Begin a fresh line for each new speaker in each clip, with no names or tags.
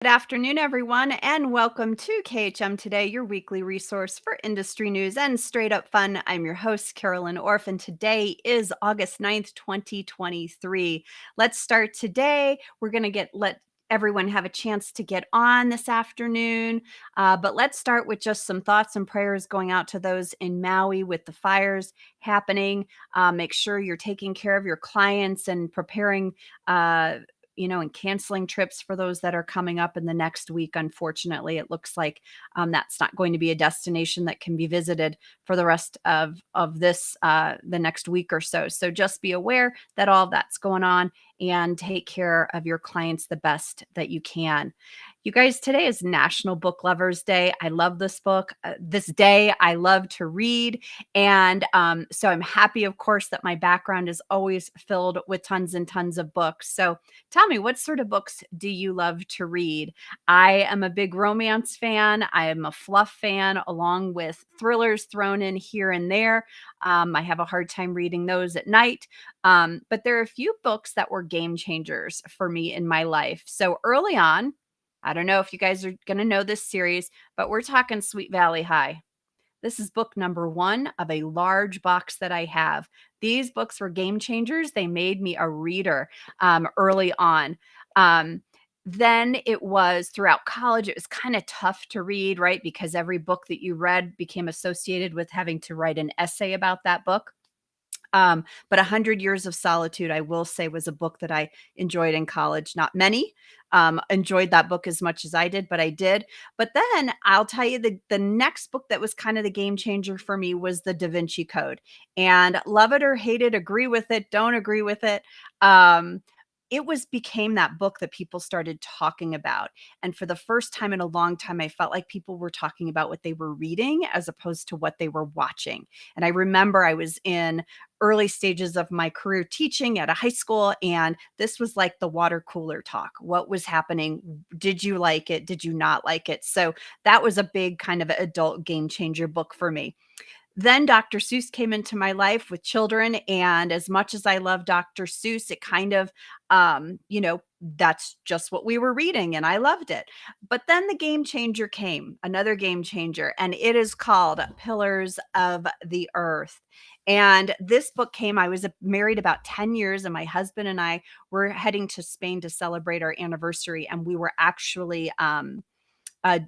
Good afternoon, everyone, and welcome to KHM Today, your weekly resource for industry news and straight up fun. I'm your host, Carolyn Orff, and today is August 9th, 2023. Let's start today. We're going to let everyone have a chance to get on this afternoon, but let's start with just some thoughts and prayers going out to those in Maui with the fires happening. Make sure you're taking care of your clients and preparing and canceling trips for those that are coming up in the next week. Unfortunately, it looks like that's not going to be a destination that can be visited for the rest of the next week or so. So just be aware that all of that's going on and take care of your clients the best that you can. You guys, today is National Book Lovers Day. I love this book. This day, I love to read. And so I'm happy, of course, that my background is always filled with tons and tons of books. So tell me, what sort of books do you love to read? I am a big romance fan. I am a fluff fan, along with thrillers thrown in here and there. I have a hard time reading those at night. But there are a few books that were game changers for me in my life. So early on, I don't know if you guys are going to know this series, but we're talking Sweet Valley High. This is book number 1 of a large box that I have. These books were game changers. They made me a reader early on. Then it was throughout college, it was kind of tough to read, right? Because every book that you read became associated with having to write an essay about that book. But 100 Years of Solitude, I will say, was a book that I enjoyed in college. Not many enjoyed that book as much as I did, but I did. But then I'll tell you, the next book that was kind of the game changer for me was The Da Vinci Code. And love it or hate it, agree with it, don't agree with it. It became that book that people started talking about. And for the first time in a long time, I felt like people were talking about what they were reading as opposed to what they were watching. And I remember I was in early stages of my career teaching at a high school, and this was like the water cooler talk. What was happening? Did you like it? Did you not like it? So that was a big kind of adult game changer book for me. Then Dr. Seuss came into my life with children. And as much as I love Dr. Seuss, it kind of, that's just what we were reading and I loved it. But then the game changer came, another game changer, and it is called Pillars of the Earth. And this book came, I was married about 10 years, and my husband and I were heading to Spain to celebrate our anniversary. And we were actually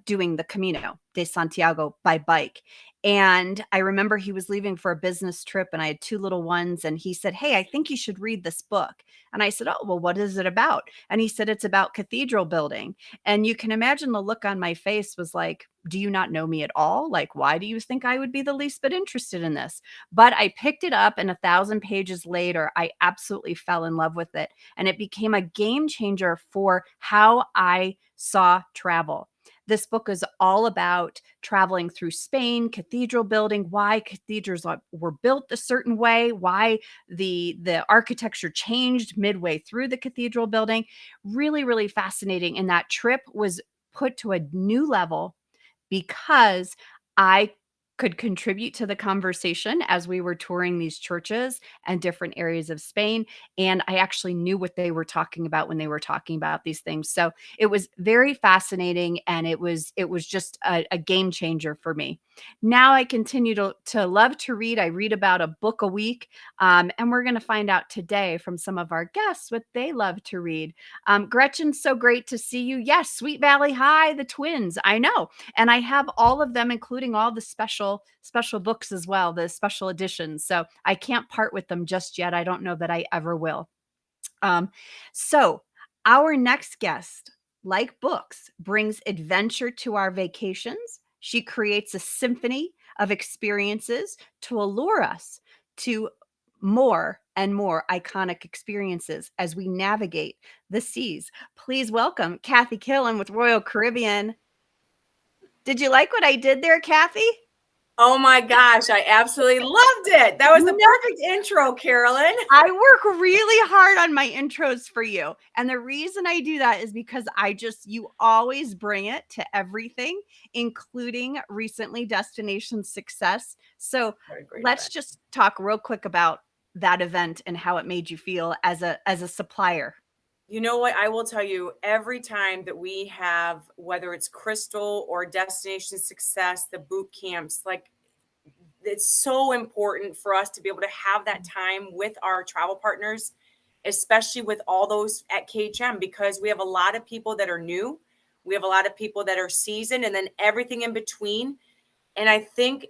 doing the Camino de Santiago by bike. And I remember he was leaving for a business trip, and I had 2 little ones. And he said, "Hey, I think you should read this book." And I said, "Oh, well, what is it about?" And he said, "It's about cathedral building." And you can imagine the look on my face was like, "Do you not know me at all? Like, why do you think I would be the least bit interested in this?" But I picked it up, and 1,000 pages later, I absolutely fell in love with it. And it became a game changer for how I saw travel. This book is all about traveling through Spain, cathedral building, why cathedrals were built a certain way, why the architecture changed midway through the cathedral building. Really, really fascinating. And that trip was put to a new level because I could contribute to the conversation as we were touring these churches and different areas of Spain. And I actually knew what they were talking about when they were talking about these things. So it was very fascinating, and it was just a game changer for me. Now I continue to love to read. I read about a book a week. And we're going to find out today from some of our guests what they love to read. Gretchen, so great to see you. Yes, Sweet Valley High, the twins. I know. And I have all of them, including all the special books as well, the special editions. So I can't part with them just yet. I don't know that I ever will. So our next guest, like books, brings adventure to our vacations. She creates a symphony of experiences to allure us to more and more iconic experiences as we navigate the seas. Please welcome Kathy Killen with Royal Caribbean. Did you like what I did there, Kathy?
Oh my gosh, I absolutely loved it. That was the
No.
perfect intro, Carolyn.
I work really hard on my intros for you. And the reason I do that is because you always bring it to everything, including recently Destination Success. So let's just talk real quick about that event and how it made you feel as a supplier.
You know what? I will tell you, every time that we have, whether it's Crystal or Destination Success, the boot camps, like it's so important for us to be able to have that time with our travel partners, especially with all those at KHM, because we have a lot of people that are new. We have a lot of people that are seasoned, and then everything in between. And I think,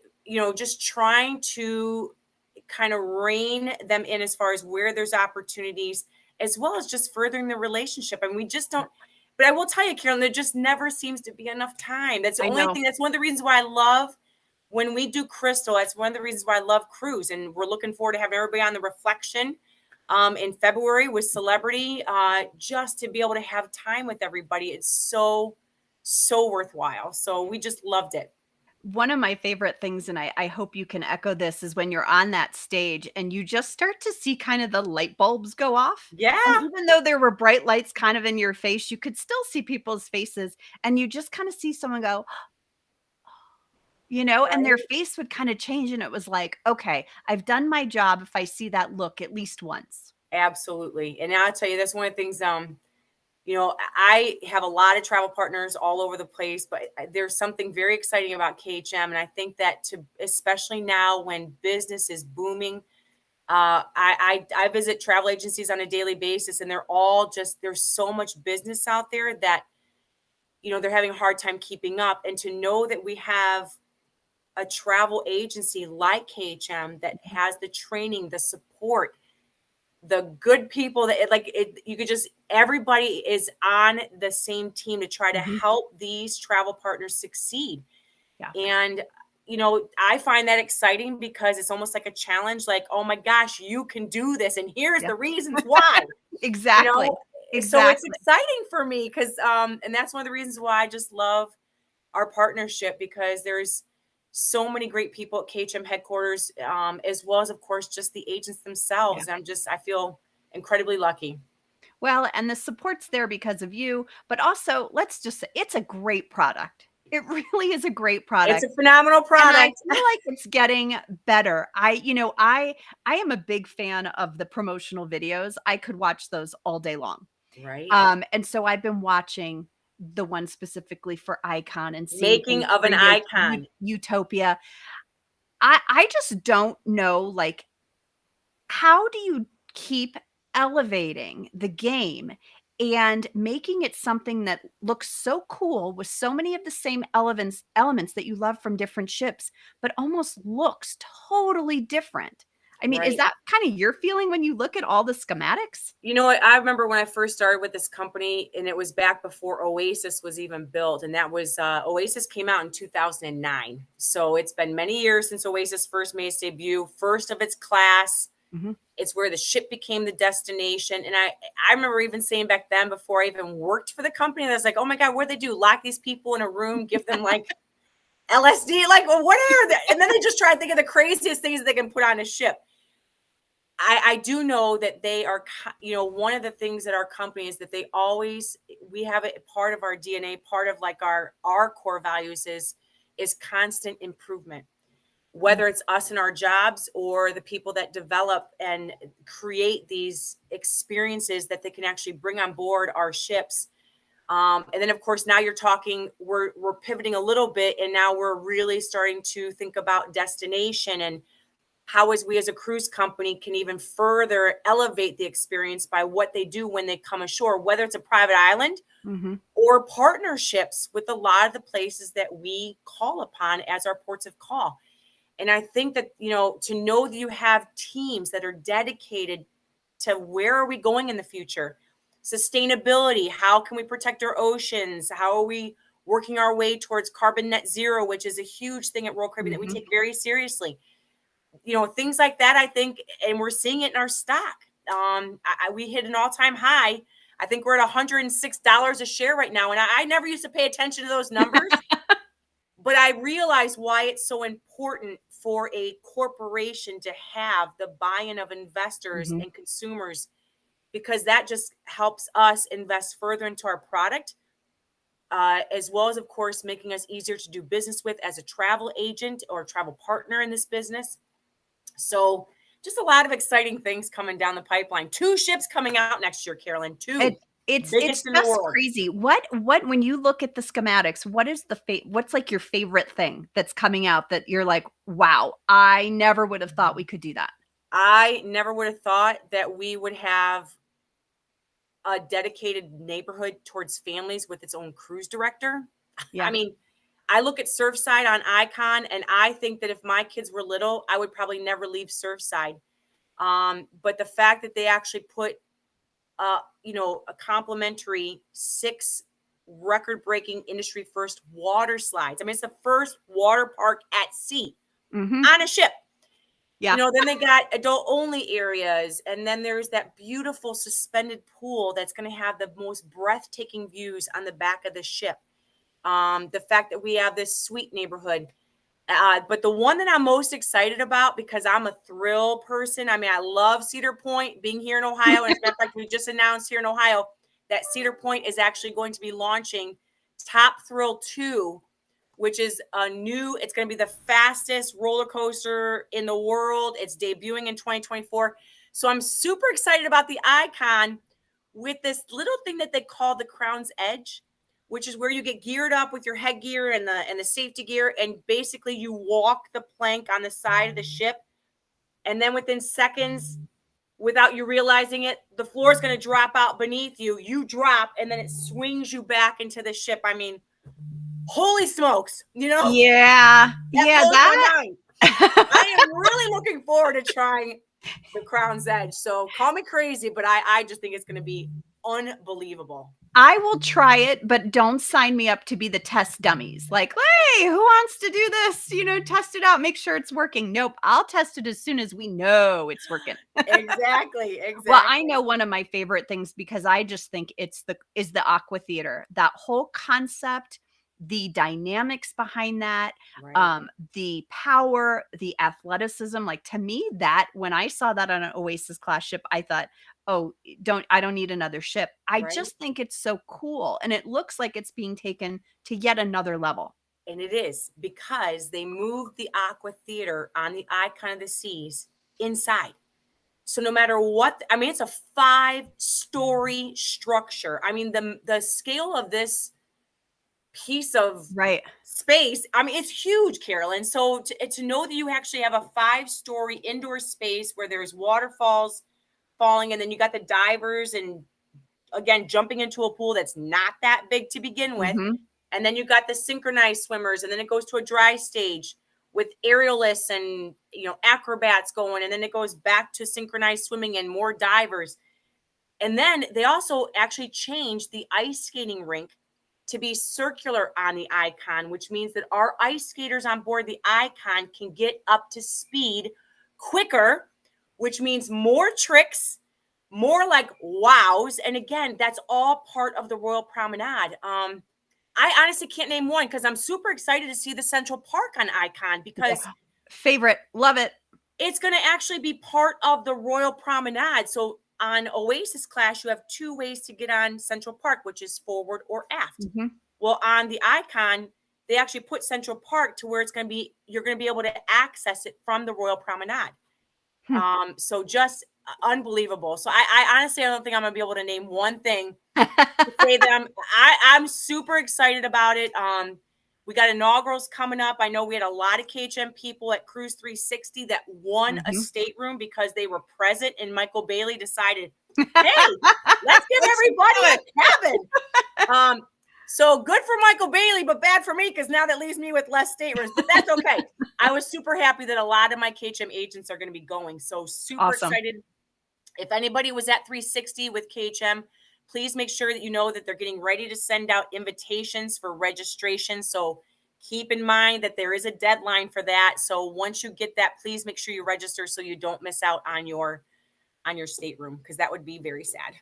just trying to kind of rein them in as far as where there's opportunities, as well as just furthering the relationship. And we just don't, but I will tell you, Carolyn, there just never seems to be enough time. That's the
I
only
know.
thing. That's one of the reasons why I love when we do Crystal. That's one of the reasons why I love Cruise. And we're looking forward to having everybody on the reflection in February with Celebrity, just to be able to have time with everybody. It's so, so worthwhile. So we just loved it.
One of my favorite things, and I hope you can echo this, is when you're on that stage and you just start to see kind of the light bulbs go off. And
Yeah.
even though there were bright lights kind of in your face, you could still see people's faces and you just kind of see someone go, and their
Right.
face would kind of change. And it was like, okay, I've done my job if I see that look at least once.
Absolutely. And I'll tell you, that's one of the things, I have a lot of travel partners all over the place, but there's something very exciting about KHM. And I think that especially now when business is booming, I visit travel agencies on a daily basis, and they're all there's so much business out there that, they're having a hard time keeping up. And to know that we have a travel agency like KHM that has the training, the support, the good people that you could just, everybody is on the same team to try to
Mhm.
help these travel partners succeed.
Yeah.
And I find that exciting because it's almost like a challenge, like, oh my gosh, you can do this, and here's
Yeah.
the reasons why. you
Exactly.
know so it's
Exactly.
exciting for me because and that's one of the reasons why I just love our partnership, because there's so many great people at KHM headquarters, as well as, of course, just the agents
Yeah.
themselves. I feel incredibly lucky.
Well, and the support's there because of you, but also let's just say it's a great product. It really is a great
It's
product.
a phenomenal
And I
product.
feel like it's getting better. I am a big fan of the promotional videos. I could watch those all day long.
Right.
And so I've been watching the one specifically for Icon and seeing
Making
things
of an
previous,
icon.
Utopia. I just don't know, like, how do you keep elevating the game and making it something that looks so cool with so many of the same elements that you love from different ships, but almost looks totally different? I mean, is
Right.
that kind of your feeling when you look at all the schematics?
You know what? I remember when I first started with this company, and it was back before Oasis was even built. And that was Oasis came out in 2009. So it's been many years since Oasis first made its debut, first of its class.
Mhm.
It's where the ship became the destination. And I remember even saying back then, before I even worked for the company, that I was like, oh my God, what do they do? Lock these people in a room, give them like LSD? Like, well, what are they? And then they just try to think of the craziest things that they can put on a ship. I do know that they are, one of the things that our company is that we have it part of our DNA, part of like our core values is constant improvement,
Mm.
whether it's us in our jobs or the people that develop and create these experiences that they can actually bring on board our ships. And then, of course, now you're talking, we're pivoting a little bit, and now we're really starting to think about destination and how we as a cruise company can even further elevate the experience by what they do when they come ashore, whether it's a private island
Mhm.
or partnerships with a lot of the places that we call upon as our ports of call. And I think that, to know that you have teams that are dedicated to where are we going in the future, sustainability, how can we protect our oceans, how are we working our way towards carbon net zero, which is a huge thing at Royal Caribbean that we
Mhm.
take very seriously. Things like that, I think, and we're seeing it in our stock. We hit an all-time high. I think we're at $106 a share right now. And I never used to pay attention to those numbers, but I realize why it's so important for a corporation to have the buy-in of investors
Mhm.
and consumers, because that just helps us invest further into our product, as well as, of course, making us easier to do business with as a travel agent or a travel partner in this business. So just a lot of exciting things coming down the pipeline. 2 ships coming out next year, Carolyn.
It
2.
It's
Biggest in the
just
world.
crazy. What when you look at the schematics, what is what's like your favorite thing that's coming out that you're like, "Wow, I never would have thought we could do that."
I never would have thought that we would have a dedicated neighborhood towards families with its own cruise director. I
Yeah.
mean, I look at Surfside on Icon, and I think that if my kids were little, I would probably never leave Surfside. But the fact that they actually put, a complimentary 6 record-breaking industry first water slides. I mean, it's the first water park at sea
Mhm.
on a ship.
Yeah.
Then they got adult only areas. And then there's that beautiful suspended pool that's going to have the most breathtaking views on the back of the ship. The fact that we have this sweet neighborhood. But the one that I'm most excited about, because I'm a thrill person. I mean, I love Cedar Point, being here in Ohio. And as a matter of fact, we just announced here in Ohio that Cedar Point is actually going to be launching Top Thrill 2, which is it's going to be the fastest roller coaster in the world. It's debuting in 2024. So I'm super excited about the Icon with this little thing that they call the Crown's Edge, which is where you get geared up with your headgear and the safety gear. And basically you walk the plank on the side of the ship. And then within seconds, without you realizing it, the floor is going to drop out beneath you. You drop, and then it swings you back into the ship. I mean, holy smokes,
Yeah.
that
Yeah,
blows my
that
mind. I am really looking forward to trying the Crown's Edge. So call me crazy, but I just think it's going to be unbelievable.
I will try it, but don't sign me up to be the test dummies. Like, "Hey, who wants to do this? Test it out, make sure it's working." Nope, I'll test it as soon as we know it's working.
Exactly.
Well, I
Exactly.
know one of my favorite things because I just think is the aqua theater. That whole concept, the dynamics behind that,
Right.
the power, the athleticism. Like to me, that when I saw that on an Oasis class ship, I thought, oh, I don't need another ship. I
Right.
just think it's so cool. And it looks like it's being taken to yet another level.
And it is because they moved the Aqua Theater on the Icon of the Seas inside. So no matter what, I mean, it's a 5-story structure. I mean, the scale of this piece of
Right.
space, I mean, it's huge, Carolyn. So to know that you actually have a 5-story indoor space where there's waterfalls falling, and then you got the divers and again jumping into a pool that's not that big to begin with,
Hmm.
and then you got the synchronized swimmers, and then it goes to a dry stage with aerialists and acrobats going, and then it goes back to synchronized swimming and more divers. And then they also actually changed the ice skating rink to be circular on the Icon, which means that our ice skaters on board the Icon can get up to speed quicker, which means more tricks, more like wows. And again, that's all part of the Royal Promenade. I honestly can't name one because I'm super excited to see the Central Park on Icon, because
Yeah. Favorite. Love it.
it's going to actually be part of the Royal Promenade. So on Oasis class, you have 2 ways to get on Central Park, which is forward or aft.
Hmm.
Well, on the Icon, they actually put Central Park to where you're going to be able to access it from the Royal Promenade.
Hmm.
So just unbelievable. So I honestly, I don't think I'm going to be able to name one thing to say that I'm super excited about it. We got inaugurals coming up. I know we had a lot of KHM people at Cruise 360 that won a
Mhm.
stateroom because they were present, and Michael Bailey decided, hey, let's give
Let's
everybody
do
a
it.
cabin. So good for Michael Bailey, but bad for me because now that leaves me with less staterooms. But that's okay. I was super happy that a lot of my KHM agents are going to be going. So super
Awesome.
excited. If anybody was at 360 with KHM, please make sure that you know that they're getting ready to send out invitations for registration. So keep in mind that there is a deadline for that. So once you get that, please make sure you register so you don't miss out on your stateroom, because that would be very sad.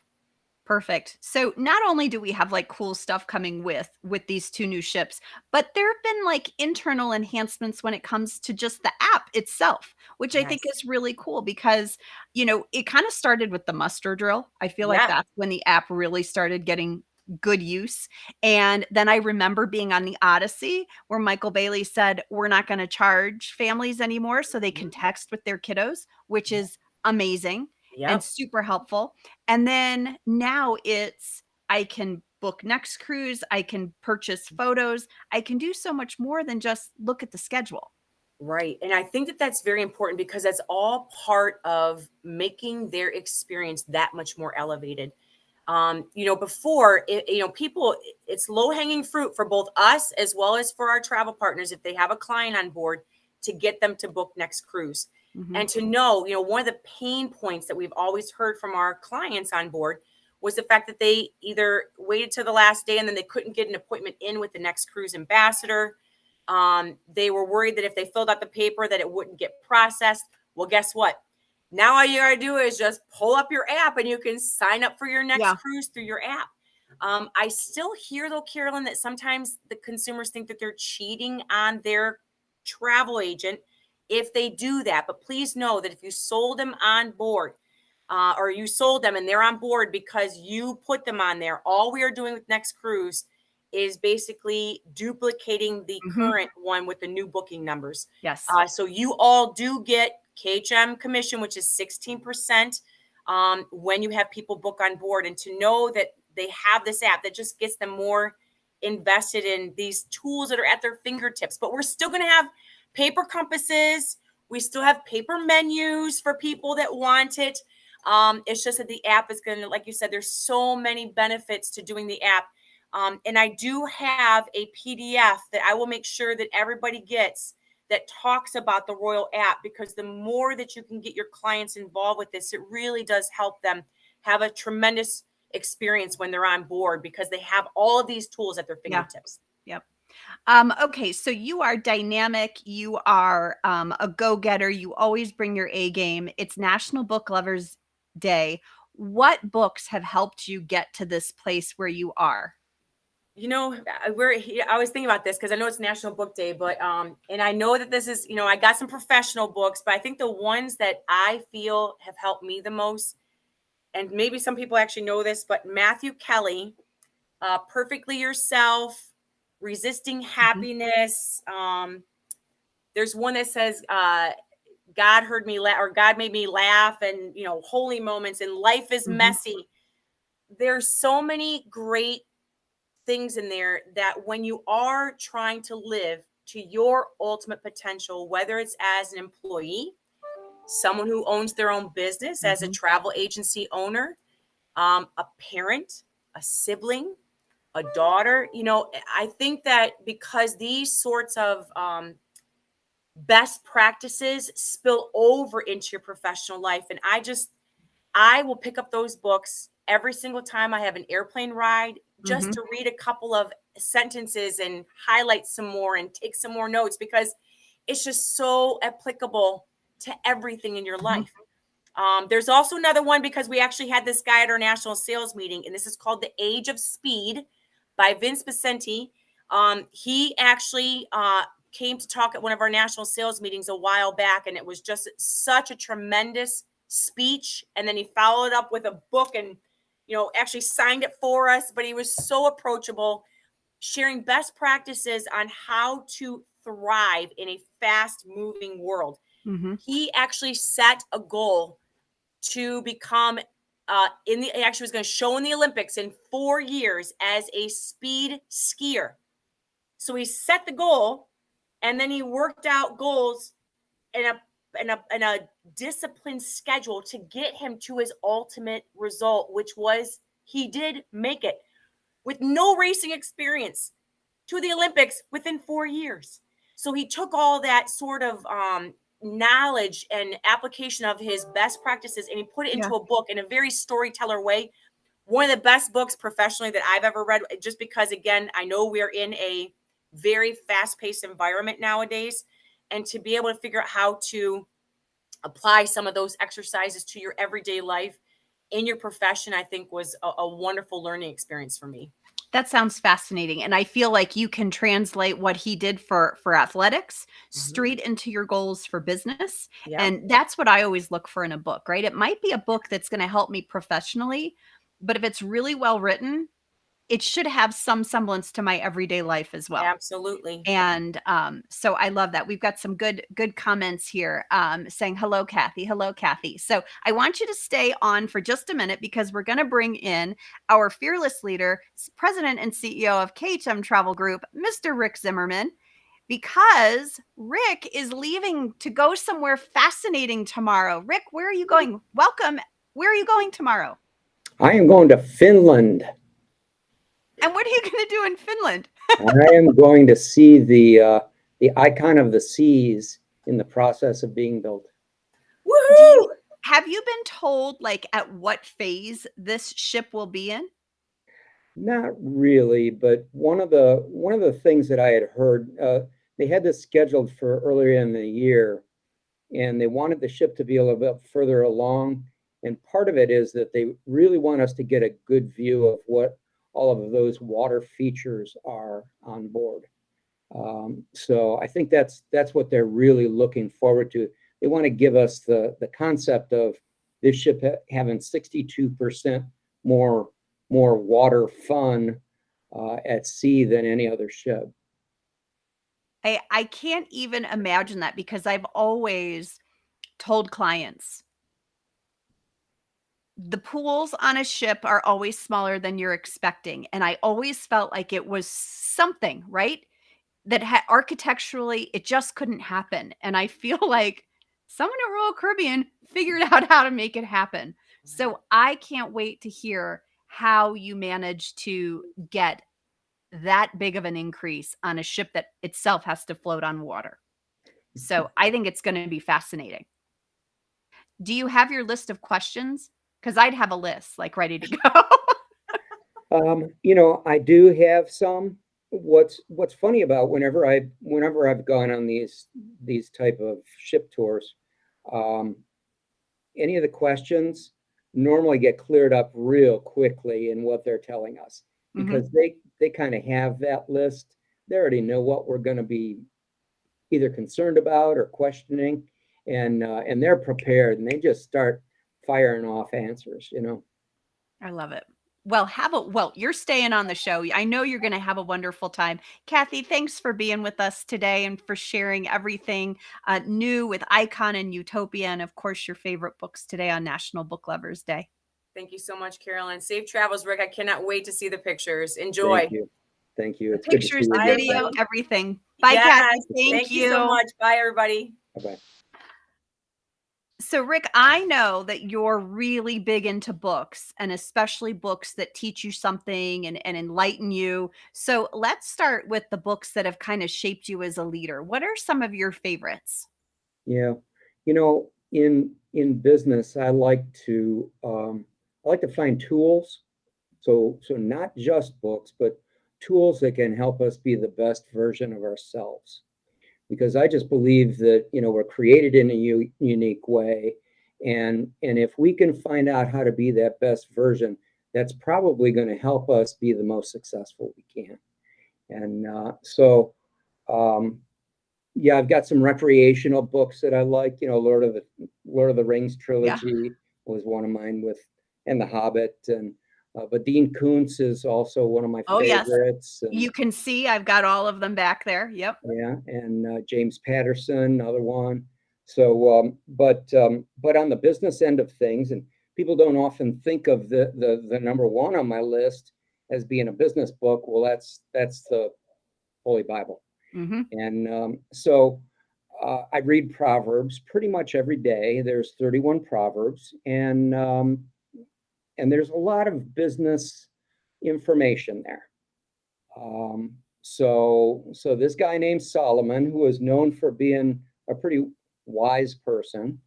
Perfect. So not only do we have like cool stuff coming with these two new ships, but there have been like internal enhancements when it comes to just the app itself, which I think
Yes.
is really cool because, it kind of started with the muster drill. I feel like
Yeah.
that's when the app really started getting good use. And then I remember being on the Odyssey where Michael Bailey said, "We're not going to charge families anymore so they can
Mhm.
text with their kiddos," which is amazing and
Yep.
super helpful. And then now it's I can book next cruise, I can purchase photos, I can do so much more than just look at the schedule.
Right. And I think that that's very important because that's all part of making their experience that much more elevated. Before it, people, it's low hanging fruit for both us as well as for our travel partners if they have a client on board to get them to book next cruise.
Mhm.
And to know, one of the pain points that we've always heard from our clients on board was the fact that they either waited to the last day and then they couldn't get an appointment in with the next cruise ambassador. They were worried that if they filled out the paper that it wouldn't get processed. Well, guess what? Now all you gotta do is just pull up your app and you can sign up for your next
Yeah.
cruise through your app. I still hear though, Carolyn, that sometimes the consumers think that they're cheating on their travel agent if they do that. But please know that if you sold them on board, or you sold them and they're on board because you put them on there, all we are doing with Next Cruise is basically duplicating the
Mhm.
current one with the new booking numbers.
Yes.
So you all do get KHM commission, which is 16% when you have people book on board. And to know that they have this app that just gets them more invested in these tools that are at their fingertips. But we're still going to have paper compasses. We still have paper menus for people that want it. It's just that the app is going to, like you said, there's so many benefits to doing the app. And I do have a PDF that I will make sure that everybody gets that talks about the Royal app, because the more that you can get your clients involved with this, it really does help them have a tremendous experience when they're on board because they have all of these tools at their
Yeah.
fingertips.
Yep. Okay, so you are dynamic, you are a go-getter, you always bring your A game. It's National Book Lovers Day. What books have helped you get to this place where you are?
I was thinking about this because I know it's National Book Day, but and I know that this is, I got some professional books, but I think the ones that I feel have helped me the most, and maybe some people actually know this, but Matthew Kelly, Perfectly Yourself, Resisting
Mhm.
Happiness. There's one that says God heard me laugh, or God made me laugh, and holy moments, and life is
Mhm.
messy. There's so many great things in there that when you are trying to live to your ultimate potential, whether it's as an employee, someone who owns their own business, as a
Mhm.
travel agency owner, a parent, a sibling, a daughter, I think that because these sorts of best practices spill over into your professional life. And I will pick up those books every single time I have an airplane ride just
Mhm.
to read a couple of sentences and highlight some more and take some more notes, because it's just so applicable to everything in your
Mhm.
life. There's also another one because we actually had this guy at our national sales meeting, and this is called The Age of Speed by Vince Poscente. He actually came to talk at one of our national sales meetings a while back, and it was just such a tremendous speech. And then he followed up with a book and, actually signed it for us. But he was so approachable, sharing best practices on how to thrive in a fast moving world.
Mhm.
He actually set a goal to become he actually was going to show in the Olympics in 4 years as a speed skier. So he set the goal, and then he worked out goals in a disciplined schedule to get him to his ultimate result, which was he did make it with no racing experience to the Olympics within 4 years. So he took all that sort of knowledge and application of his best practices and he put it
Yeah.
into a book in a very storyteller way. One of the best books professionally that I've ever read, just because, again, I know we're in a very fast paced environment nowadays. And to be able to figure out how to apply some of those exercises to your everyday life in your profession, I think was a wonderful learning experience for me.
That sounds fascinating, and I feel like you can translate what he did for athletics
Mhm.
straight into your goals for business,
Yep.
and that's what I always look for in a book, right? It might be a book that's gonna help me professionally, but if it's really well written, it should have some semblance to my everyday life as well.
Absolutely.
And so I love that. We've got some good comments here saying, hello, Kathy. Hello, Kathy. So I want you to stay on for just a minute because we're going to bring in our fearless leader, president and CEO of KHM Travel Group, Mr. Rick Zimmerman, because Rick is leaving to go somewhere fascinating tomorrow. Rick, where are you going? Welcome. Where are you going tomorrow?
I am going to Finland.
And what are you going to do in Finland?
I am going to see the icon of the seas in the process of being built.
Woohoo!
Have you been told like at what phase this ship will be in?
Not really, but one of the things that I had heard, they had this scheduled for earlier in the year, and they wanted the ship to be a little bit further along. And part of it is that they really want us to get a good view of what all of those water features are on board. So I think that's what they're really looking forward to. They want to give us the concept of this ship having 62% more water fun at sea than any other ship.
I can't even imagine that because I've always told clients the pools on a ship are always smaller than you're expecting. And I always felt like it was something, right? That architecturally, it just couldn't happen. And I feel like someone at Royal Caribbean figured out how to make it happen. So I can't wait to hear how you managed to get that big of an increase on a ship that itself has to float on water. So I think it's going to be fascinating. Do you have your list of questions? Because I'd have a list like ready to go.
I do have some. What's funny about whenever I've gone on these type of ship tours, any of the questions normally get cleared up real quickly in what they're telling us because they kind of have that list. They already know what we're going to be either concerned about or questioning, and they're prepared and they just start firing off answers.
I love it. Well, you're staying on the show. I know you're going to have a wonderful time. Kathy, thanks for being with us today and for sharing everything new with Icon and Utopia, and of course, your favorite books today on National Book Lovers Day.
Thank you so much, Carolyn. Safe travels, Rick. I cannot wait to see the pictures. Enjoy.
Thank you. It's
pictures,
good to
the
see you
video,
again.
everything. Bye,
Yes,
Kathy.
Thank you so much. Bye, everybody.
Bye-bye.
So, Rick, I know that you're really big into books and especially books that teach you something and enlighten you. So, let's start with the books that have kind of shaped you as a leader. What are some of your favorites?
Yeah, in business, I like to find tools. So not just books, but tools that can help us be the best version of ourselves. Because I just believe that we're created in a unique way, and if we can find out how to be that best version, that's probably going to help us be the most successful we can. And yeah, I've got some recreational books that I like. Lord of the Rings trilogy was one of mine, and The Hobbit, and but Dean Koontz is also one of my favorites.
Yes. You can see I've got all of them back there. Yep.
Yeah, and James Patterson, another one. So, but on the business end of things, and people don't often think of the number one on my list as being a business book. Well, that's the Holy Bible. And so I read Proverbs pretty much every day. There's 31 Proverbs, and there's a lot of business information there. So this guy named Solomon, who is known for being a pretty wise person,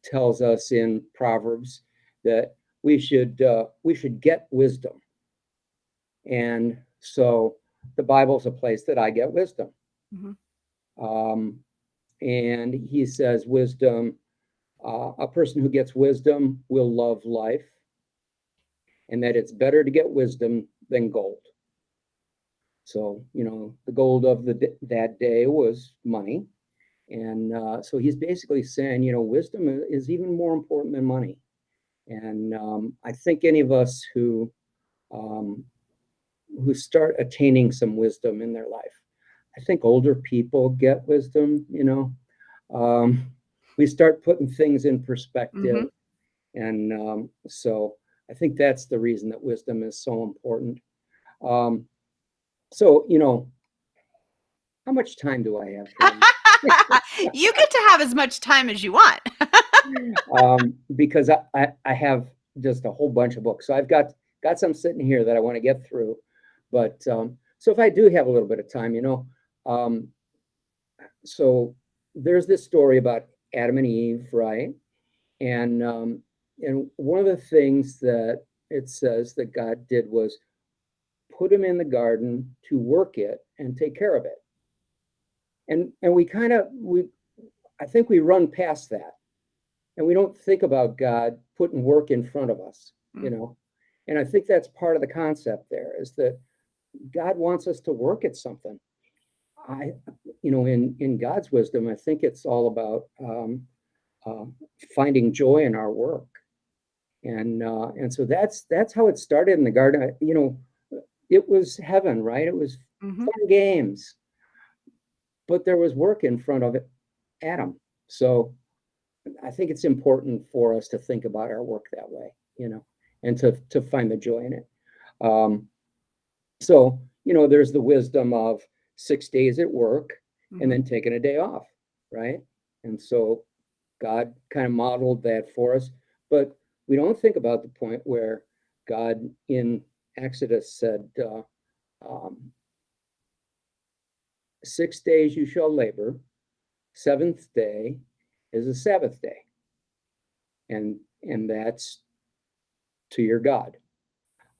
tells us in Proverbs that we should get wisdom. And so the Bible's a place that I get wisdom. And he says wisdom, a person who gets wisdom will love life, and that it's better to get wisdom than gold. So, the gold of that day was money. And so he's basically saying, wisdom is even more important than money. And I think any of us who who start attaining some wisdom in their life. I think older people get wisdom, we start putting things in perspective. And so I think that's the reason that wisdom is so important. So, how much time do I have, Carolyn?
You get to have as much time as you want.
Because I have just a whole bunch of books. So I've got some sitting here that I want to get through. But so if I do have a little bit of time, so there's this story about Adam and Eve, right? And one of the things that it says that God did was put him in the garden to work it and take care of it. And I think we run past that, and we don't think about God putting work in front of us, And I think that's part of the concept there, is that God wants us to work at something. In God's wisdom, I think it's all about finding joy in our work, and so that's how it started in the garden. It was heaven, right? It was fun games, but there was work in front of it, Adam. So I think it's important for us to think about our work that way, and to find the joy in it. So there's the wisdom of 6 days at work and then taking a day off, right? And so God kind of modeled that for us, but we don't think about the point where God in Exodus said, 6 days you shall labor, seventh day is a Sabbath day. And that's to your God.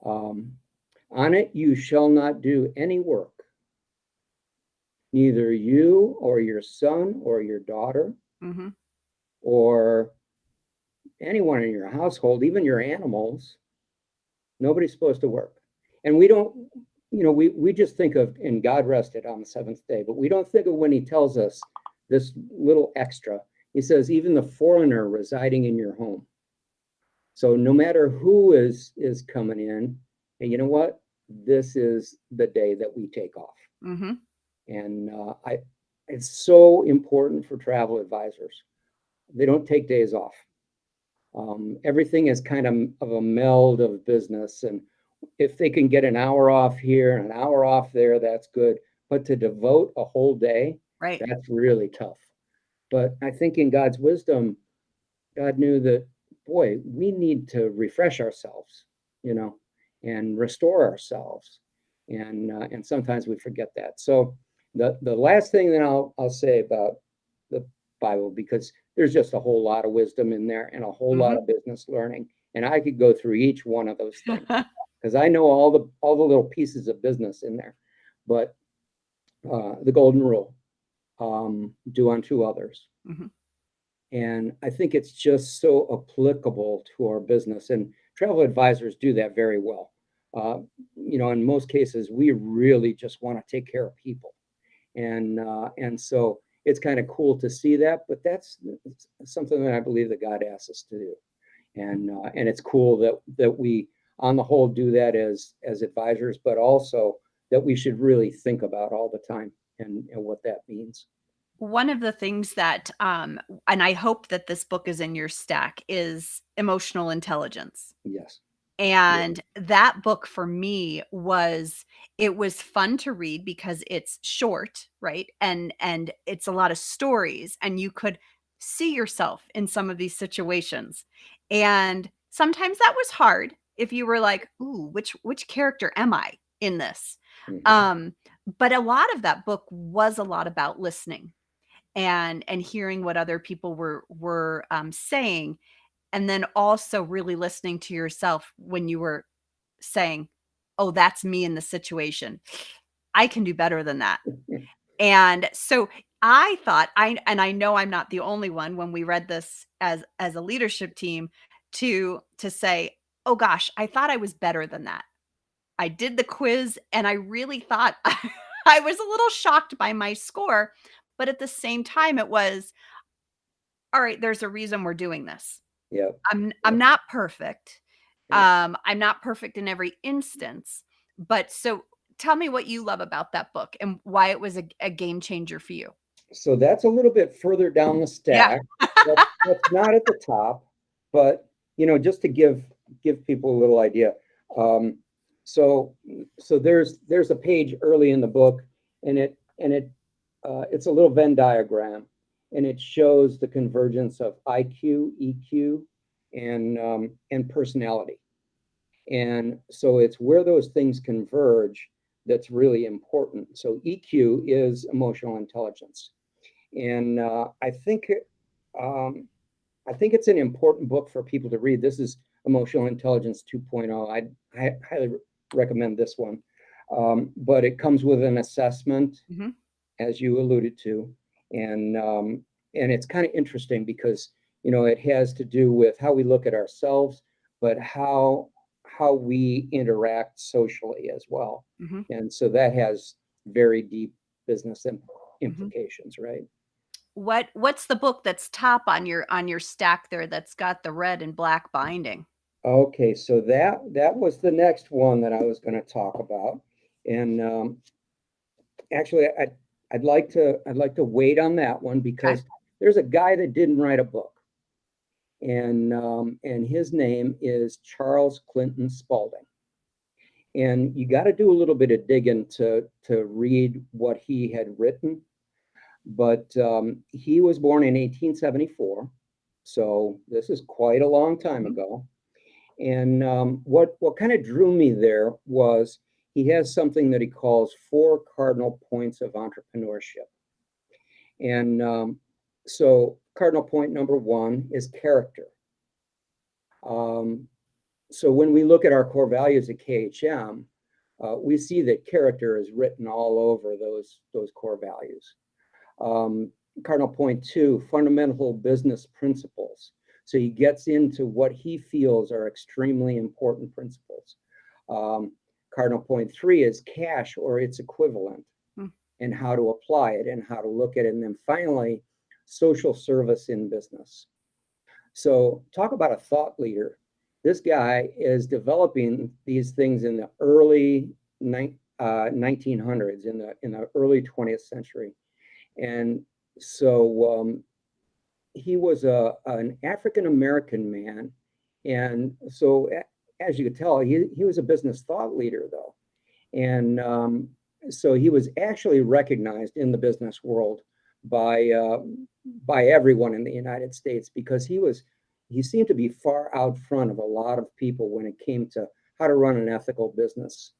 On it you shall not do any work, neither you or your son or your daughter, or anyone in your household, even your animals. Nobody's supposed to work. And we don't, we just think of, and God rested on the seventh day, but we don't think of when he tells us this little extra. He says, even the foreigner residing in your home. So no matter who is coming in, and you know what? This is the day that we take off. And it's so important for travel advisors. They don't take days off. Everything is kind of a meld of business. And if they can get an hour off here and an hour off there, that's good. But to devote a whole day,
right,
that's really tough. But I think in God's wisdom, God knew that, boy, we need to refresh ourselves, and restore ourselves. And sometimes we forget that. So the last thing that I'll say about the Bible, because there's just a whole lot of wisdom in there and a whole lot of business learning. And I could go through each one of those things because I know all the little pieces of business in there. But the golden rule, do unto others. And I think it's just so applicable to our business, and travel advisors do that very well. In most cases, we really just want to take care of people. And so it's kind of cool to see that, but that's something that I believe that God asks us to do. And it's cool that we, on the whole, do that as advisors, but also that we should really think about all the time and what that means.
One of the things that, and I hope that this book is in your stack, is emotional intelligence.
Yes.
And that book for me it was fun to read because it's short, right? And it's a lot of stories, and you could see yourself in some of these situations. And sometimes that was hard if you were like, ooh, which character am I in this? But a lot of that book was a lot about listening and hearing what other people were saying, and then also really listening to yourself when you were saying, oh, that's me in the situation. I can do better than that. And so I thought, and I know I'm not the only one when we read this as a leadership team, to say, oh gosh, I thought I was better than that. I did the quiz and I really thought I was a little shocked by my score, but at the same time it was, all right, there's a reason we're doing this.
Yeah.
I'm not perfect. I'm not perfect in every instance, but so tell me what you love about that book and why it was a game changer for you.
So that's a little bit further down the stack. That's not at the top, but just to give people a little idea. So there's a page early in the book, and it's a little Venn diagram, and it shows the convergence of IQ, EQ, and personality. And so it's where those things converge that's really important. So EQ is emotional intelligence. And I think it's an important book for people to read. This is Emotional Intelligence 2.0. I highly recommend this one. But it comes with an assessment, as you alluded to, and it's kind of interesting because it has to do with how we look at ourselves, but how we interact socially as well. And so that has very deep business implications, right?
What's the book that's top on your stack there that's got the red and black binding?
Okay, so that was the next one that I was going to talk about, and actually, I'd like to wait on that one because there's a guy that didn't write a book, and his name is Charles Clinton Spaulding, and you got to do a little bit of digging to read what he had written, but he was born in 1874, so this is quite a long time ago. And what kind of drew me there was he has something that he calls 4 cardinal points of entrepreneurship. And so cardinal point number 1 is character. So when we look at our core values at KHM, we see that character is written all over those core values. Cardinal point 2, fundamental business principles. So he gets into what he feels are extremely important principles. Cardinal point 3 is cash or its equivalent, and how to apply it and how to look at it. And then finally, social service in business. So talk about a thought leader. This guy is developing these things in the early 1900s, in the early 20th century. And so he was an African-American man. And so as you could tell, he was a business thought leader, though. And so he was actually recognized in the business world by everyone in the United States because he seemed to be far out front of a lot of people when it came to how to run an ethical business.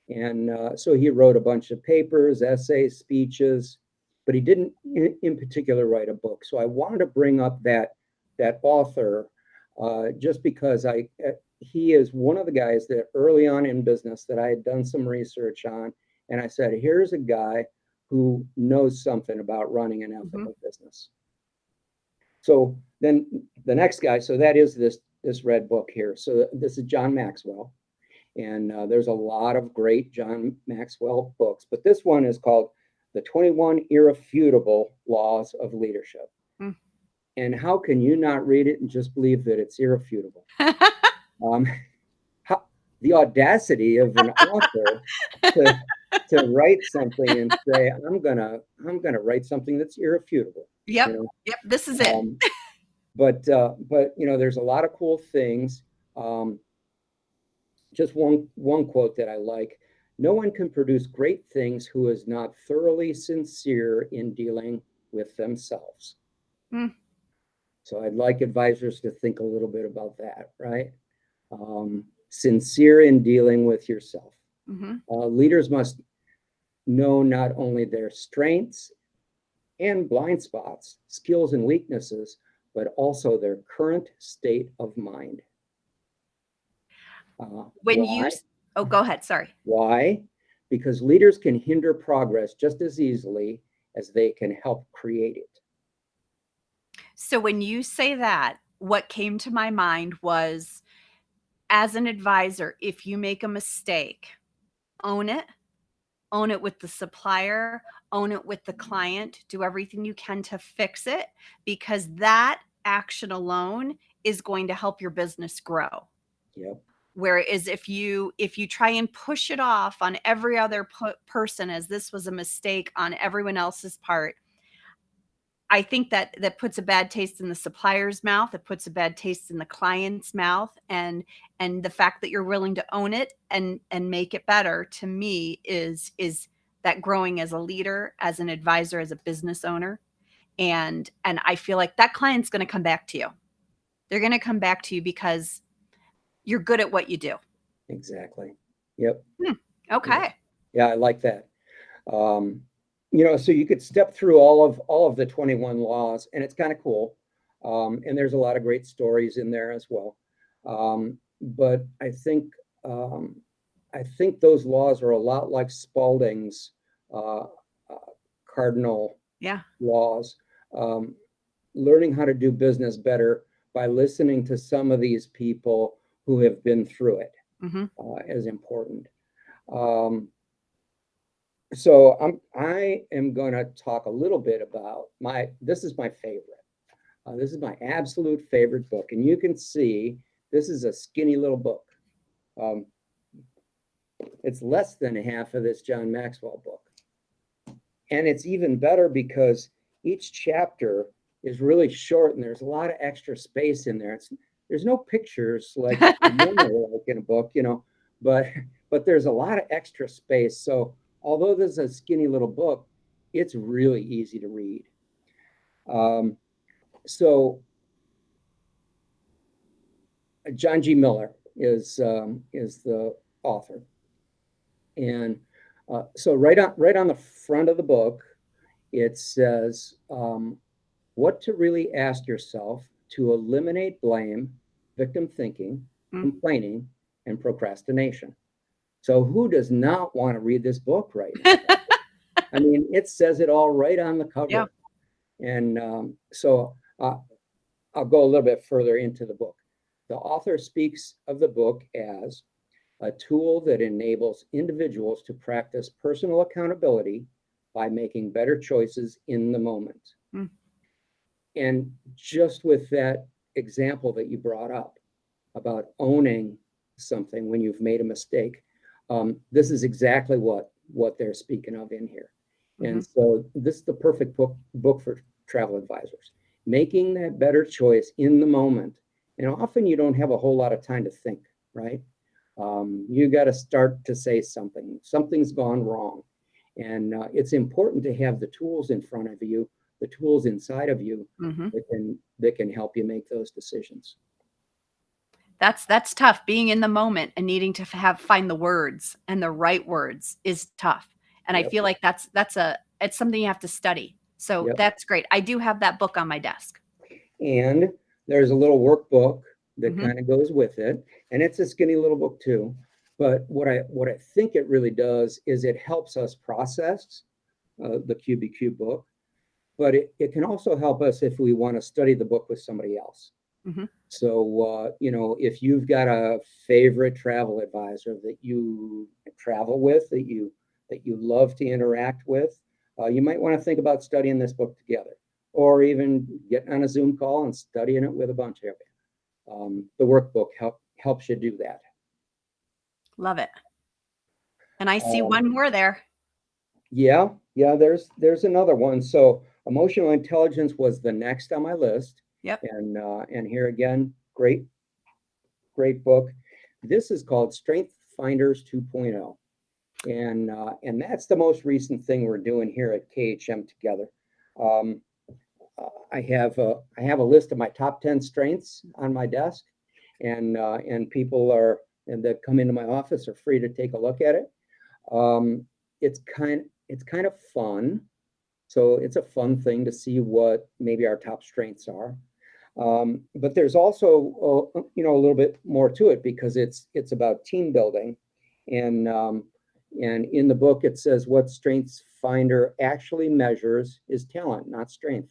And so he wrote a bunch of papers, essays, speeches, but he didn't in particular write a book. So I wanted to bring up that author just because he is one of the guys that early on in business that I had done some research on. And I said, here's a guy who knows something about running an ethical business. So then the next guy, so that is this red book here. So this is John Maxwell. And there's a lot of great John Maxwell books, but this one is called The 21 Irrefutable Laws of Leadership. And how can you not read it and just believe that it's irrefutable? The audacity of an author to write something and say, I'm gonna write something that's irrefutable.
Yep. This is it.
But there's a lot of cool things. Just one quote that I like: "No one can produce great things who is not thoroughly sincere in dealing with themselves." So I'd like advisors to think a little bit about that, right? Sincere in dealing with yourself. Leaders must know not only their strengths and blind spots, skills and weaknesses, but also their current state of mind.
Oh, go ahead. Sorry.
Why? Because leaders can hinder progress just as easily as they can help create it.
So when you say that, what came to my mind was, as an advisor, if you make a mistake, own it with the supplier, own it with the client, do everything you can to fix it, because that action alone is going to help your business grow.
Yep.
Whereas if you try and push it off on every other person as this was a mistake on everyone else's part, I think that puts a bad taste in the supplier's mouth. It puts a bad taste in the client's mouth, and the fact that you're willing to own it and make it better, to me, is that growing as a leader, as an advisor, as a business owner. And I feel like that client's going to come back to you. They're going to come back to you because you're good at what you do.
Exactly. Yep.
Okay.
Yeah, I like that. So you could step through all of the 21 laws, and it's kind of cool. And there's a lot of great stories in there as well. But I think those laws are a lot like Spalding's cardinal laws. Learning how to do business better by listening to some of these people who have been through it is important. So I am going to talk a little bit about this is my favorite. This is my absolute favorite book. And you can see this is a skinny little book. It's less than half of this John Maxwell book. And it's even better because each chapter is really short and there's a lot of extra space in there. There's no pictures like in a book, but there's a lot of extra space. So although this is a skinny little book, it's really easy to read. So John G. Miller is the author. And so right on the front of the book, it says what to really ask yourself to eliminate blame, victim thinking, complaining, and procrastination. So who does not want to read this book right now? I mean, it says it all right on the cover. Yeah. And so I'll go a little bit further into the book. The author speaks of the book as a tool that enables individuals to practice personal accountability by making better choices in the moment. And just with that example that you brought up about owning something when you've made a mistake, this is exactly what they're speaking of in here. And so this is the perfect book for travel advisors, making that better choice in the moment. And often you don't have a whole lot of time to think, right? You got to start to say something's gone wrong. And it's important to have the tools in front of you, the tools inside of you that can help you make those decisions.
That's tough. Being in the moment and needing to find the words and the right words is tough. And I feel like it's something you have to study. So that's great. I do have that book on my desk.
And there's a little workbook that kind of goes with it. And it's a skinny little book too. But what I think it really does is it helps us process the QBQ book. But it can also help us if we want to study the book with somebody else. So, if you've got a favorite travel advisor that you travel with, that you love to interact with, you might want to think about studying this book together, or even getting on a Zoom call and studying it with a bunch of you. The workbook helps you do that.
Love it. And I see one more there.
Yeah, there's another one. So emotional intelligence was the next on my list.
Yep.
And here again, great book. This is called Strength Finders 2.0. And that's the most recent thing we're doing here at KHM together. I have a list of my top 10 strengths on my desk, and people that come into my office are free to take a look at it. It's kind of fun. So it's a fun thing to see what maybe our top strengths are. But there's also, a little bit more to it because it's about team building. And in the book, it says what Strengths Finder actually measures is talent, not strength.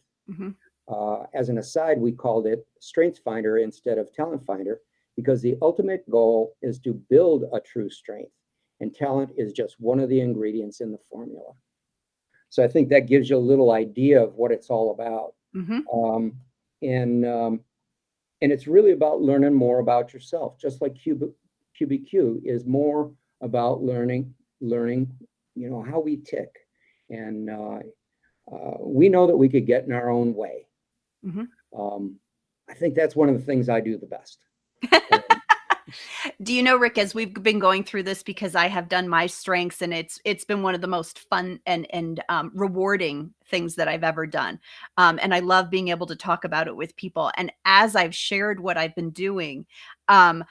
As an aside, we called it Strengths Finder instead of Talent Finder because the ultimate goal is to build a true strength. And talent is just one of the ingredients in the formula. So I think that gives you a little idea of what it's all about. And it's really about learning more about yourself, just like QBQ is more about learning, how we tick. And we know that we could get in our own way.
Mhm.
I think that's one of the things I do the best.
Do you know, Rick, as we've been going through this, because I have done my strengths, and it's been one of the most fun and rewarding things that I've ever done. And I love being able to talk about it with people. And as I've shared what I've been doing, um,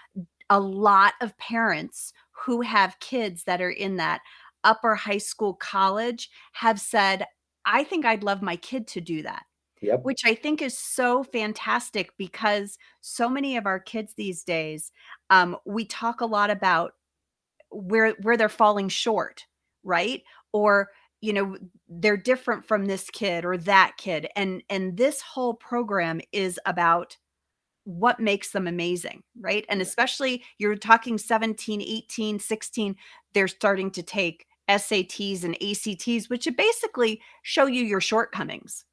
a lot of parents who have kids that are in that upper high school, college have said, I think I'd love my kid to do that.
Yep.
Which I think is so fantastic, because so many of our kids these days, we talk a lot about where they're falling short, right? Or, they're different from this kid or that kid. And this whole program is about what makes them amazing, right? And especially you're talking 17, 18, 16, they're starting to take SATs and ACTs, which basically show you your shortcomings,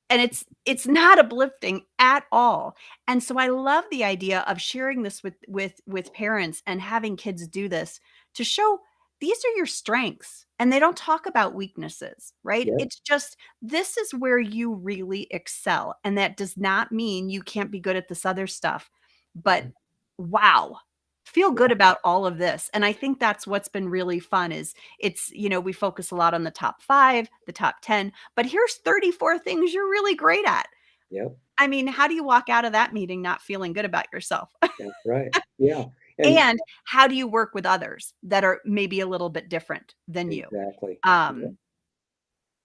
and it's not uplifting at all. And so I love the idea of sharing this with parents and having kids do this to show these are your strengths, and they don't talk about weaknesses, right?
Yep.
It's just, this is where you really excel, and that does not mean you can't be good at this other stuff. But wow, feel good about all of this. And I think that's what's been really fun is we focus a lot on the top 5, the top 10, but here's 34 things you're really great at.
Yep.
I mean, how do you walk out of that meeting not feeling good about yourself?
That's right. Yeah.
And how do you work with others that are maybe a little bit different than you?
Exactly.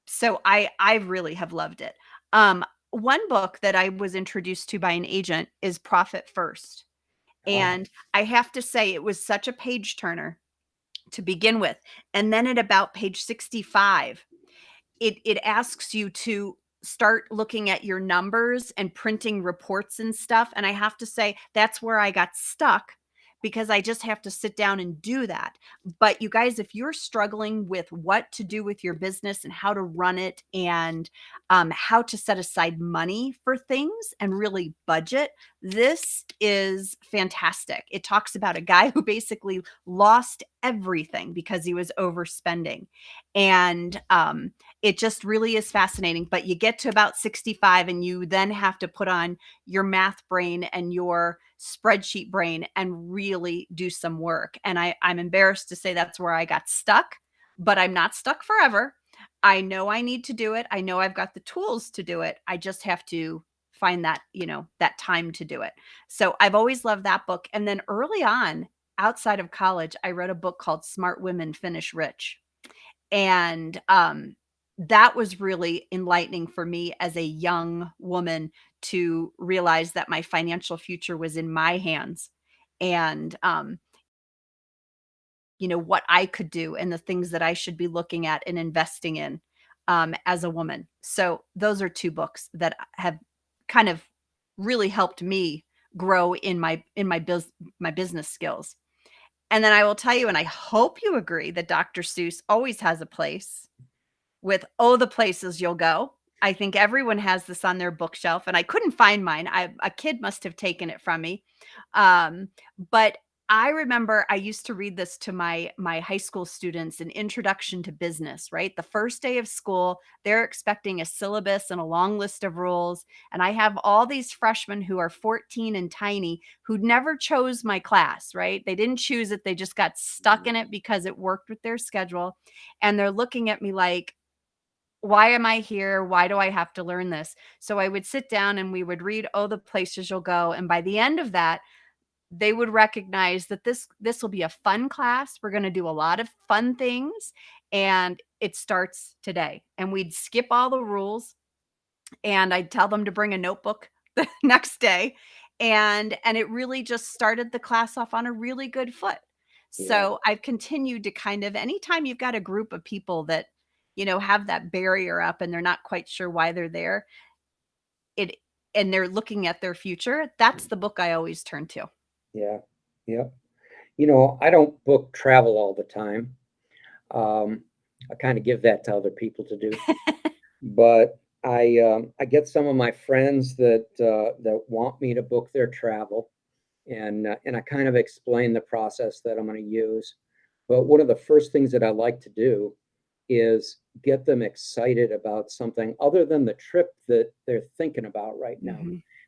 So I really have loved it. One book that I was introduced to by an agent is Profit First. And I have to say, it was such a page turner to begin with. And then at about page 65, it asks you to start looking at your numbers and printing reports and stuff. And I have to say, that's where I got stuck, because I just have to sit down and do that. But you guys, if you're struggling with what to do with your business and how to run it, and how to set aside money for things and really budget, this is fantastic. It talks about a guy who basically lost everything because he was overspending. And it just really is fascinating. But you get to about 65, and you then have to put on your math brain and your spreadsheet brain and really do some work. And I'm embarrassed to say that's where I got stuck, but I'm not stuck forever. I know I need to do it. I know I've got the tools to do it. I just have to find that, that time to do it. So I've always loved that book. And then early on, outside of college, I read a book called Smart Women Finish Rich. And that was really enlightening for me as a young woman, to realize that my financial future was in my hands, and what I could do and the things that I should be looking at and investing in as a woman. So those are 2 books that have kind of really helped me grow in my business skills. And then I will tell you, and I hope you agree, that Dr. Seuss always has a place with "Oh, the Places You'll Go." I think everyone has this on their bookshelf, and I couldn't find mine. A kid must have taken it from me. But I remember I used to read this to my high school students, an introduction to business, right? The first day of school, they're expecting a syllabus and a long list of rules. And I have all these freshmen who are 14 and tiny, who never chose my class, right? They didn't choose it. They just got stuck in it because it worked with their schedule. And they're looking at me like, why am I here? Why do I have to learn this? So I would sit down and we would read "Oh, the Places You'll Go." And by the end of that, they would recognize that this will be a fun class. We're going to do a lot of fun things, and it starts today. And we'd skip all the rules, and I'd tell them to bring a notebook the next day. And it really just started the class off on a really good foot. So I've continued to kind of, anytime you've got a group of people that, have that barrier up and they're not quite sure why they're there, it and they're looking at their future, that's the book I always turn to.
Yeah. Yeah. I don't book travel all the time. I kind of give that to other people to do. But I get some of my friends that want me to book their travel, and I kind of explain the process that I'm going to use. But one of the first things that I like to do is get them excited about something other than the trip that they're thinking about right now,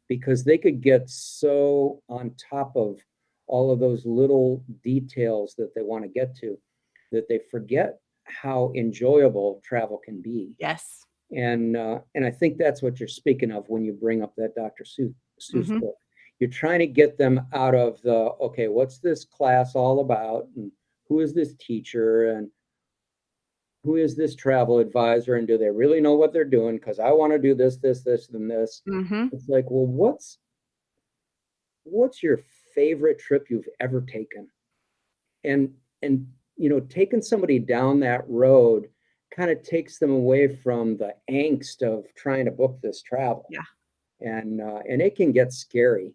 because they could get so on top of all of those little details that they want to get to that they forget how enjoyable travel can be.
Yes.
And I think that's what you're speaking of when you bring up that Dr. Seuss book. You're trying to get them out of the, okay, what's this class all about? And who is this teacher? And who is this travel advisor? And do they really know what they're doing? Because I want to do this, this, this, and this. It's like, well, what's your favorite trip you've ever taken? And taking somebody down that road kind of takes them away from the angst of trying to book this travel.
Yeah.
And it can get scary.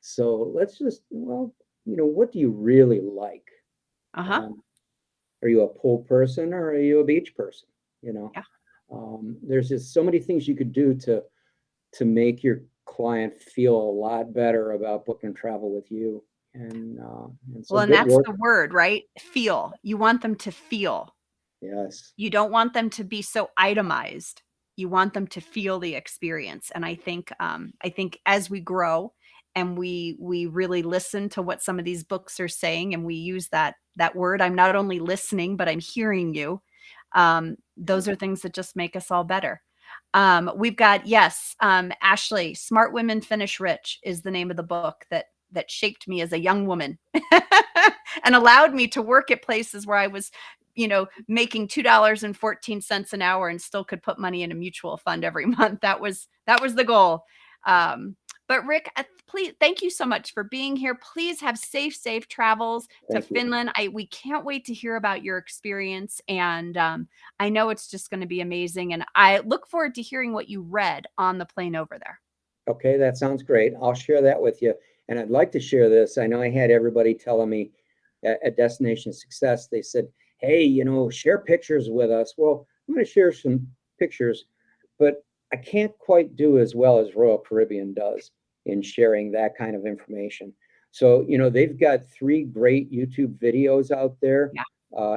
So let's just, well, what do you really like? Are you a pool person or are you a beach person?
Yeah.
There's just so many things you could do to make your client feel a lot better about booking travel with you. And so
well, and that's the word, right? Feel. You want them to feel.
Yes.
You don't want them to be so itemized. You want them to feel the experience. And I think as we grow and we really listen to what some of these books are saying, and we use that word, I'm not only listening, but I'm hearing you. Those are things that just make us all better. We've got, Ashley, Smart Women Finish Rich is the name of the book that shaped me as a young woman and allowed me to work at places where I was, making $2.14 an hour and still could put money in a mutual fund every month. That was the goal. But Rick, please, thank you so much for being here. Please have safe travels to Finland. We can't wait to hear about your experience. And I know it's just going to be amazing. And I look forward to hearing what you read on the plane over there.
Okay, that sounds great. I'll share that with you. And I'd like to share this. I know I had everybody telling me at Destination Success, they said, hey, share pictures with us. Well, I'm going to share some pictures, but I can't quite do as well as Royal Caribbean does in sharing that kind of information. So, they've got 3 great YouTube videos out there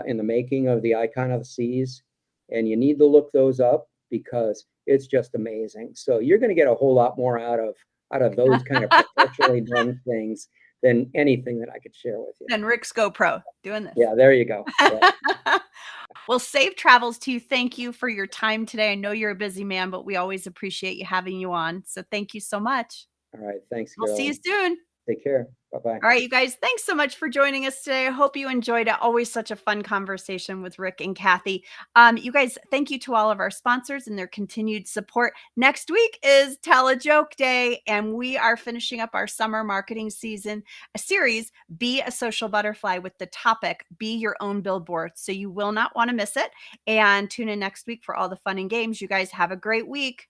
in the making of the Icon of the Seas. And you need to look those up because it's just amazing. So you're going to get a whole lot more out of those kind of professionally done things than anything that I could share with you.
Than Rick's GoPro doing this.
Yeah, there you go. Yeah.
Well, safe travels to you. Thank you for your time today. I know you're a busy man, but we always appreciate you having you on. So thank you so much.
All right. Thanks,
We'll see you soon.
Take care. Bye-bye.
All right, you guys, thanks so much for joining us today. I hope you enjoyed it. Always such a fun conversation with Rick and Kathy. You guys, thank you to all of our sponsors and their continued support. Next week is Tell a Joke Day, and we are finishing up our summer marketing season, a series, Be a Social Butterfly, with the topic, Be Your Own Billboard. So you will not want to miss it. And tune in next week for all the fun and games. You guys have a great week.